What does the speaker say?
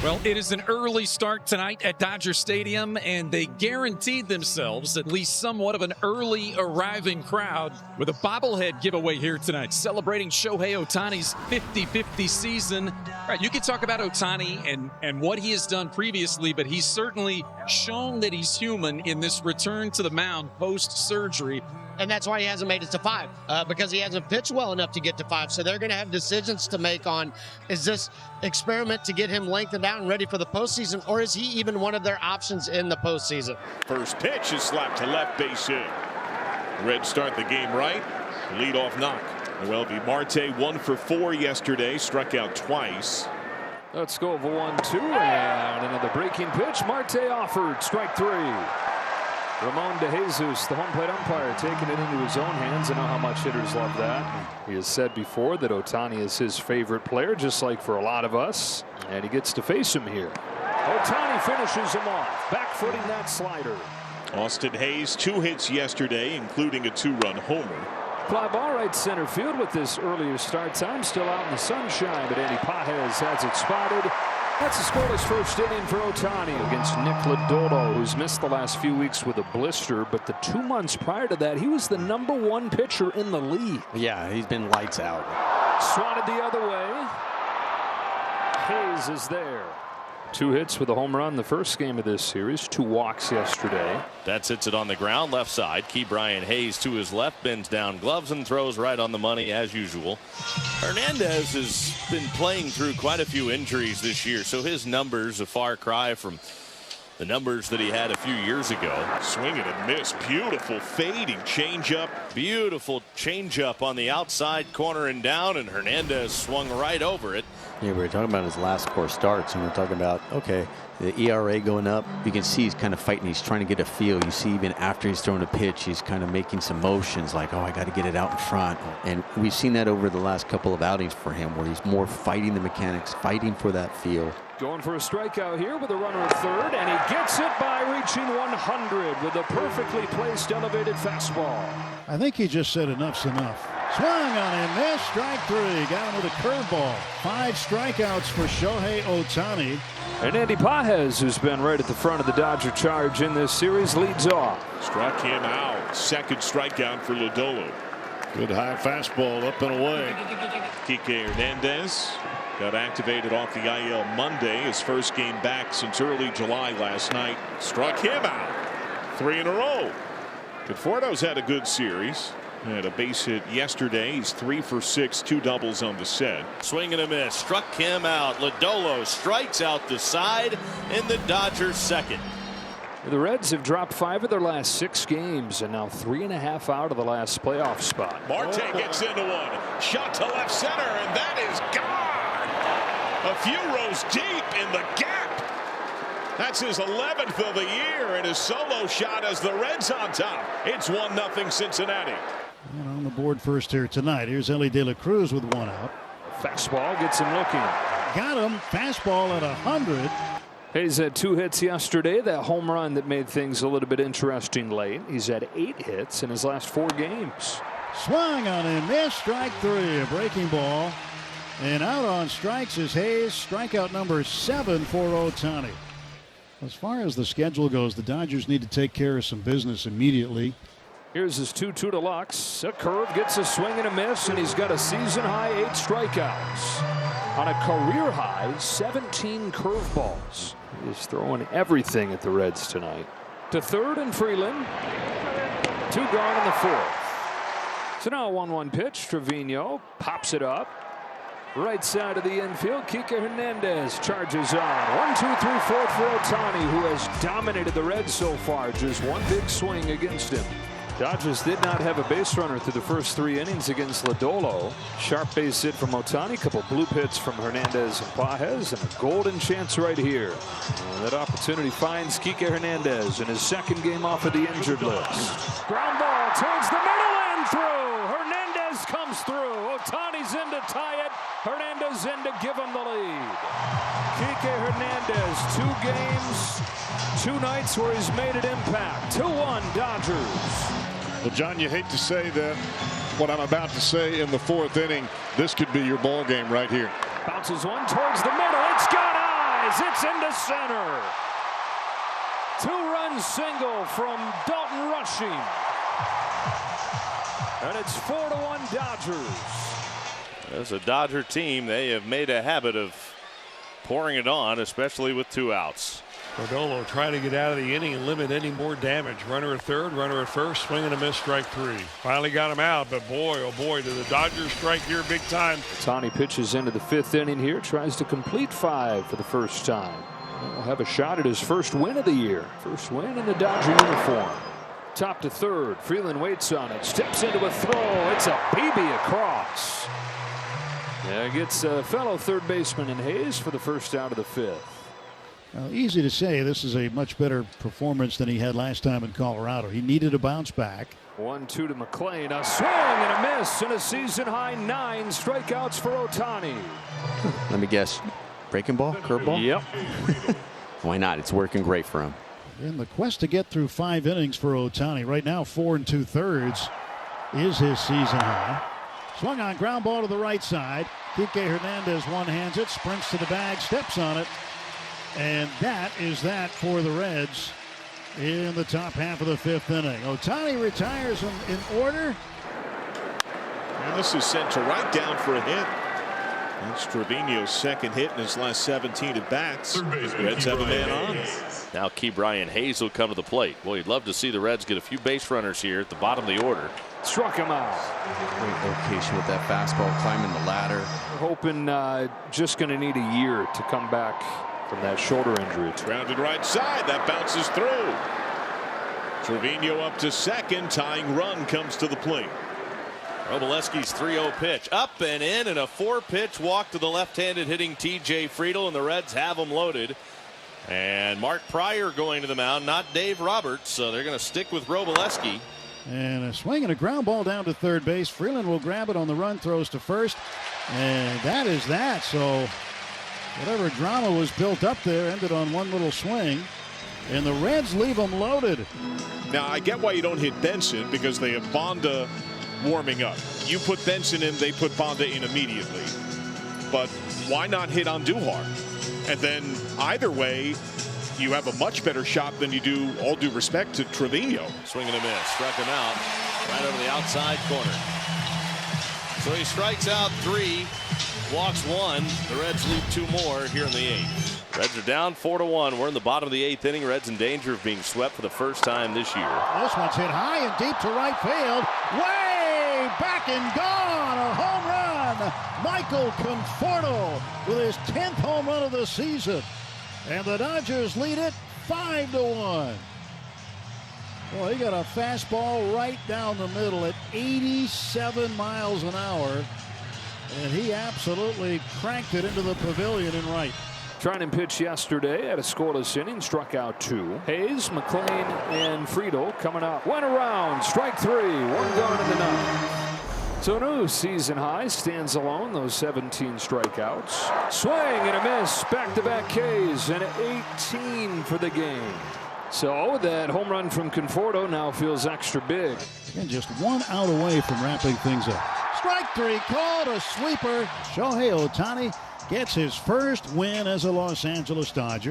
Well, it is an early start tonight at Dodger Stadium, and they guaranteed themselves at least somewhat of an early arriving crowd with a bobblehead giveaway here tonight, celebrating Shohei Otani's 50-50 season. All right, you can talk about Otani and what he has done previously, but he's certainly shown that he's human in this return to the mound post-surgery. And that's why he hasn't made it to 5, because he hasn't pitched well enough to get to 5. So they're going to have decisions to make on, is this experiment to get him lengthened out and ready for the postseason, or is he even one of their options in the postseason? First pitch is slapped to left, base hit. Reds start the game right. Leadoff knock. MLB Marte 1 for 4 yesterday, struck out twice. Let's go for 1-2, and another breaking pitch. Marte offered, strike 3. Ramon De Jesus, the home plate umpire, taking it into his own hands. I know how much hitters love that. He has said before that Otani is his favorite player, just like for a lot of us, and he gets to face him here. Otani finishes him off, back-footing that slider. Austin Hayes 2 hits yesterday, including a 2-run homer. Fly ball right center field with this earlier start time, still out in the sunshine, but Andy Pages has it spotted. That's a scoreless first inning for Otani against Nick Lodolo, who's missed the last few weeks with a blister, but the 2 months prior to that, he was the #1 pitcher in the league. Yeah, he's been lights out. Swatted the other way. Hayes is there. 2 hits with a home run the first game of this series, 2 walks yesterday. That's hits it on the ground left side. Key Brian Hayes to his left, bends down gloves and throws right on the money as usual. Hernandez has been playing through quite a few injuries this year, so his numbers a far cry from the numbers that he had a few years ago. Swing and a miss. Beautiful fading changeup. Beautiful changeup on the outside corner and down, and Hernandez swung right over it. Yeah, we were talking about his last 4 starts, and we're talking about, okay, the ERA going up. You can see he's kind of fighting. He's trying to get a feel. You see even after he's thrown a pitch, he's kind of making some motions like, oh, I got to get it out in front. And we've seen that over the last couple of outings for him, where he's more fighting the mechanics, fighting for that feel. Going for a strikeout here with a runner at third, and he gets it by reaching 100 with a perfectly placed elevated fastball. I think he just said enough's enough. Swung on him, missed, strike 3. Got him with a curveball. 5 strikeouts for Shohei Otani. And Andy Pages, who's been right at the front of the Dodger charge in this series, leads off. Struck him out. Second strikeout for Lodolo. Good high fastball up and away. Kike Hernandez got activated off the IL Monday. His first game back since early July last night. Struck him out. 3 in a row. Conforto's had a good series. Had a base hit yesterday. He's 3 for 6, 2 doubles on the set. Swing and a miss. Struck him out. Lodolo strikes out the side in the Dodgers' second. The Reds have dropped 5 of their last 6 games and now 3.5 out of the last playoff spot. Marte gets into one. Shot to left center, and that is gone. A few rows deep in the gap. That's his 11th of the year, and his solo shot as the Reds on top. It's 1-0 Cincinnati. And on the board first here tonight. Here's Ellie De La Cruz with 1 out. Fastball gets him looking. Got him. Fastball at 100. Hayes had 2 hits yesterday. That home run that made things a little bit interesting late. He's had 8 hits in his last 4 games. Swung on him, missed, strike 3. A breaking ball. And out on strikes is Hayes. Strikeout number 7 for Otani. As far as the schedule goes, the Dodgers need to take care of some business immediately. Here's his 2-2 deluxe. A curve, gets a swing and a miss, and he's got a season-high 8 strikeouts. On a career-high 17 curveballs. He's throwing everything at the Reds tonight. To third and Freeland. 2 gone in the 4th. So now a 1-1 pitch. Trevino pops it up. Right side of the infield, Kike Hernandez charges on. 1, 2, 3, 4 for Otani, who has dominated the Reds so far. Just 1 big swing against him. Dodgers did not have a base runner through the first 3 innings against Lodolo. Sharp base hit from Otani, couple bloop hits from Hernandez and Pages, and a golden chance right here. And that opportunity finds Kike Hernandez in his 2nd game off of the injured list. Ground ball towards the middle and through. Hernandez comes through. Otani's in to tie it. Hernandez in to give him the lead. Kike Hernandez, 2 games, 2 nights where he's made an impact. 2-1 Dodgers. Well, John, you hate to say that, what I'm about to say in the 4th inning, this could be your ball game right here. Bounces one towards the middle. It's got high. flies. It's into center. 2-run single from Dalton Rushing. And it's 4-1 Dodgers. As a Dodger team, they have made a habit of pouring it on, especially with 2 outs. Cordolo trying to get out of the inning and limit any more damage. Runner at third, runner at first, swing and a miss, strike 3. Finally got him out, but boy, oh boy, do the Dodgers strike here big time. Otani pitches into the 5th inning here, tries to complete 5 for the first time. He'll have a shot at his first win of the year. First win in the Dodger uniform. Top to third, Freeland waits on it, steps into a throw. It's a BB across. Yeah, gets a fellow third baseman in Hayes for the first out of the 5th. Well, easy to say this is a much better performance than he had last time in Colorado. He needed a bounce back. 1-2 to McLean. A swing and a miss, and a season-high 9 strikeouts for Otani. Let me guess. Breaking ball? Curveball? Yep. Why not? It's working great for him. In the quest to get through 5 innings for Otani, right now 4 2/3 is his season high. Swung on, ground ball to the right side. Kike Hernandez one-hands it, sprints to the bag, steps on it. And that is that for the Reds in the top half of the 5th inning. Otani retires in order. And this is sent to right down for a hit. That's Trevino's second hit in his last 17 at bats. Reds have a man on. Now Key Brian Hayes will come to the plate. Well, you'd love to see the Reds get a few base runners here at the bottom of the order. Struck him out. Great location with that fastball, climbing the ladder. We're hoping just going to need a year to come back from that shoulder injury. Grounded right side. That bounces through. Trevino up to second. Tying run comes to the plate. Robleski's 3-0 pitch. Up and in, and a 4-pitch walk to the left-handed hitting T.J. Friedl, and the Reds have him loaded. And Mark Pryor going to the mound, not Dave Roberts, so they're going to stick with Robleski. And a swing and a ground ball down to third base. Freeland will grab it on the run, throws to first. And that is that. So whatever drama was built up there ended on one little swing. And the Reds leave them loaded. Now, I get why you don't hit Benson because they have Bonda warming up. You put Benson in, they put Bonda in immediately. But why not hit on Duhar? And then either way, you have a much better shot than you do, all due respect to Trevino. Swing and a miss. Struck him out right over the outside corner. So he strikes out 3, walks 1. The Reds leave 2 more here in the 8th. Reds are down 4-1. We're in the bottom of the 8th inning. Reds in danger of being swept for the first time this year. This one's hit high and deep to right field. Way back and gone. A home run. Michael Conforto with his 10th home run of the season. And the Dodgers lead it 5-1. Well, he got a fastball right down the middle at 87 miles an hour. And he absolutely cranked it into the pavilion in right. Trying to pitch yesterday at a scoreless inning, struck out 2. Hayes, McLean, and Friedl coming up. Went around, strike 3, 1 gone in the 9th. So no season high, stands alone, those 17 strikeouts. Swing and a miss, back-to-back Ks, and 18 for the game. So that home run from Conforto now feels extra big. And just 1 out away from wrapping things up. Strike 3 called, a sweeper. Shohei Otani gets his first win as a Los Angeles Dodger.